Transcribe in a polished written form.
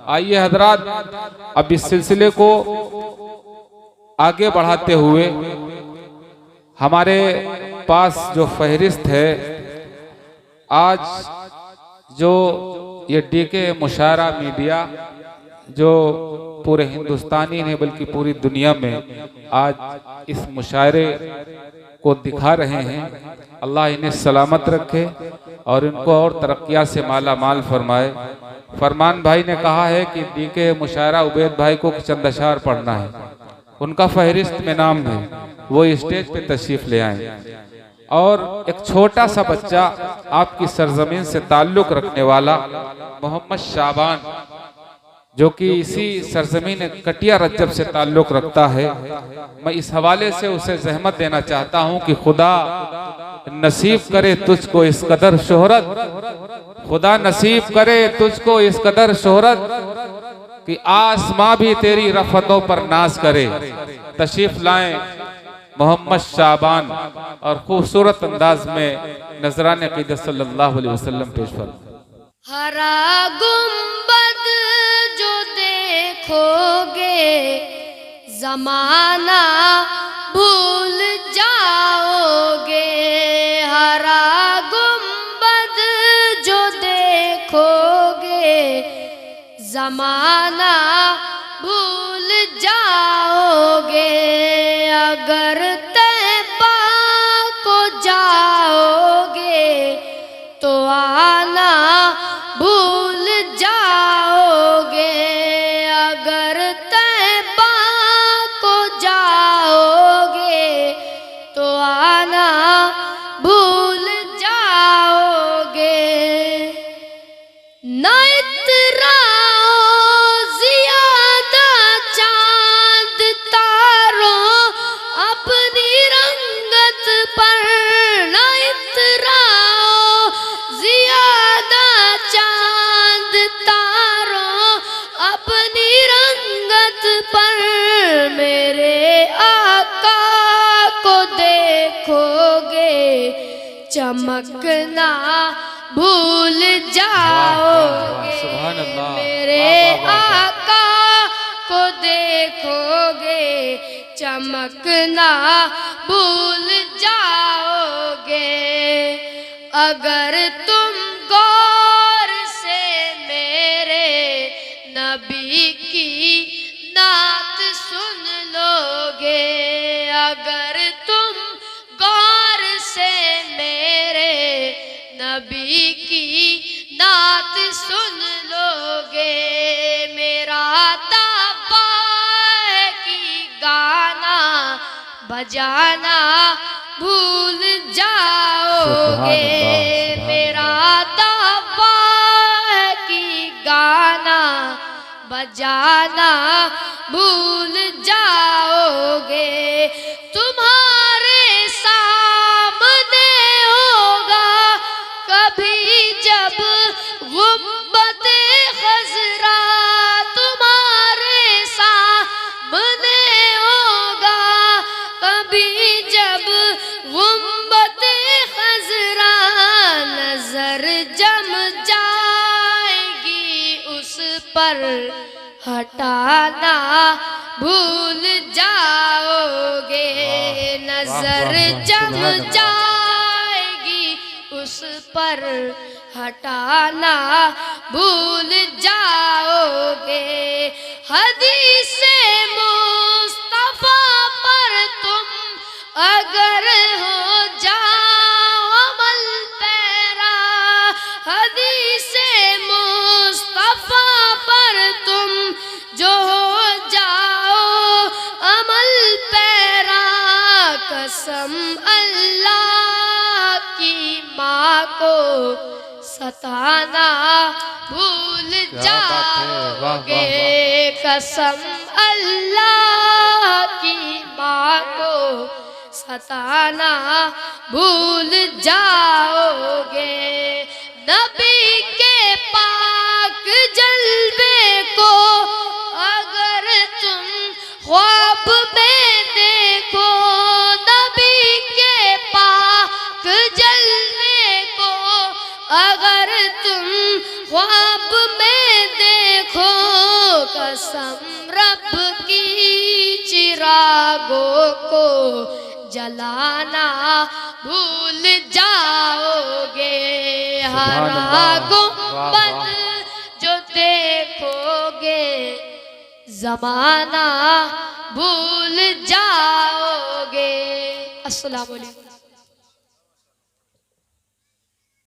आइए हजरात, अब इस सिलसिले को आगे बढ़ाते हुए हमारे पास जो फहरिस्त है, आज जो ये डीके मुशायरा मीडिया जो पूरे हिंदुस्तानी ने बल्कि पूरी दुनिया में आज इस मुशायरे को दिखा रहे हैं, अल्लाह इन्हें सलामत रखे और इनको और तरक्कियात से माला माल फरमाए। फरमान भाई ने कहा है कि डीके मुशायरा उबैद भाई को चंद अशार पढ़ना है, उनका फहरिस्त में नाम है, वो स्टेज पे तशरीफ ले आए। और एक छोटा सा बच्चा आपकी सरजमीन से ताल्लुक रखने वाला मोहम्मद शाबान, जो कि इसी सरजमीन कटिया रज्जब से ताल्लुक रखता है, मैं इस हवाले से उसे जहमत देना चाहता हूं कि खुदा नसीब करे तुझको इस कदर शोहरत, खुदा नसीब करे तुझको इस कदर शोहरत कि आसमां भी तेरी रफ़तों पर नाज करे। तशरीफ लाएं मोहम्मद शाबान और खूबसूरत अंदाज में नजराने क़ीदत सल्लल्लाहु अलैहि वसल्लम पेश फरमाएं। हरा गुंबद जो देखोगे जमाना भूल जाओगे, हरा गुंबद जो देखोगे जमाना भूल जाओगे। अगर तैबा को जाओगे तो आना भूल जाओगे, अगर तैबा को जाओगे तो आना भूल जाओगे। न इतराओ ज़ियादा चांद तारों अपनी रंगत पर, न इतराओ ज़ियादा चांद तारों अपनी रंगत पर, मेरे आका को देखोगे चमकना भूल जाओगे। मेरे आका को देखोगे चमकना भूल जाओगे। अगर तुम गौर से मेरे नबी की नात सुन लोगे, अगर तुम गौर से मेरे नबी की नात सुन लोगे, मेरा दावा है कि गाना बजाना भूल जाओगे। मेरा दावा है कि गाना बजाना भूल जाओगे। तुम्हारे सामने होगा कभी जब गुंबदे खज़रा, तुम्हारे सामने होगा कभी जब गुंबदे खज़रा, नजर जम जाएगी उस पर हटाना भूल जाओगे। नजर जम जाएगी उस पर हटाना भूल जाओगे। हदीसे मुस्तफा पर तुम अगर हो जाओ अमल पैरा, हदीसे मुस्तफा पर तुम जो हो जाओ अमल पैरा, कसम अल्लाह की माँ को सताना भूल जाओगे। कसम अल्लाह की माँ को सताना भूल जाओगे। नबी के पाक जलवे को अगर तुम ख्वाब में देखो, नबी के पाक जलवे को अगर तुम ख्वाब में देखो, कसम रब की चिरागों को जलाना भूल जाओगे। हरा गुंबद जो देखोगे ज़माना भूल जाओगे। अस्सलाम वालेकुम।